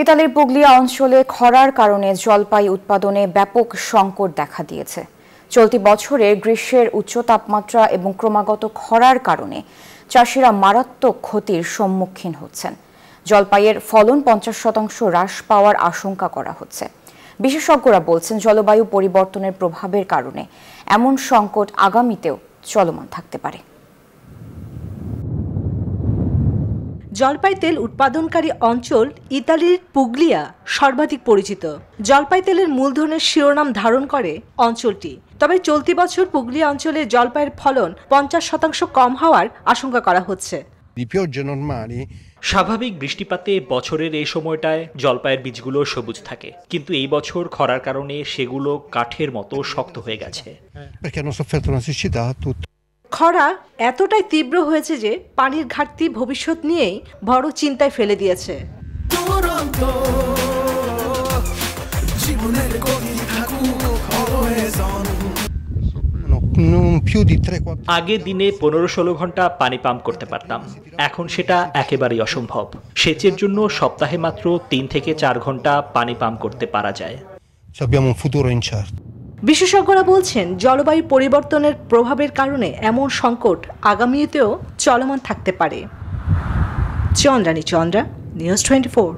ইতালির পুগলিয়া অঞ্চলে খরার কারণে জলপাই উৎপাদনে ব্যাপক সংকট দেখা দিয়েছে। চলতি বছরে গ্রীষ্মের উচ্চ তাপমাত্রা এবং ক্রমাগত খরার কারণে চাষিরা মারাত্মক ক্ষতির সম্মুখীন হচ্ছেন। জলপাইয়ের ফলন 50% হ্রাস পাওয়ার আশঙ্কা করা হচ্ছে। বিশেষজ্ঞরা বলছেন, জলবায়ু পরিবর্তনের প্রভাবের কারণে এমন সংকট আগামীতেও চলমান থাকতে পারে। জলপাই তেল উৎপাদনকারী অঞ্চল ইতালির পুগলিয়া সর্বাধিক পরিচিত। জলপাই তেলের মূলধনের শিরোনাম ধারণ করে অঞ্চলটি। তবে চলতি বছর পুগলিয়া অঞ্চলে জলপাইয়ের ফলন 50% কম হওয়ার আশঙ্কা করা হচ্ছে। স্বাভাবিক বৃষ্টিপাতে বছরের এই সময়টায় জলপাইয়ের বীজগুলো সবুজ থাকে, কিন্তু এই বছর খরার কারণে সেগুলো কাঠের মতো শক্ত হয়ে গেছে। খরা এতটাই তীব্র হয়েছে যে পানির ঘাটতি ভবিষ্যৎ নিয়েই বড় চিন্তায় ফেলে দিয়েছে। আগে দিনে 15-16 ঘন্টা পানি পাম্প করতে পারতাম, এখন সেটা একেবারেই অসম্ভব। সেচের জন্য সপ্তাহে মাত্র 3 থেকে 4 ঘন্টা পানি পাম্প করতে পারা যায়। বিশেষজ্ঞরা বলছেন, জলবায়ু পরিবর্তনের প্রভাবের কারণে এমন সংকট আগামীতেও চলমান থাকতে পারে। চন্দ্রানী চন্দ্রা, নিউজ 24।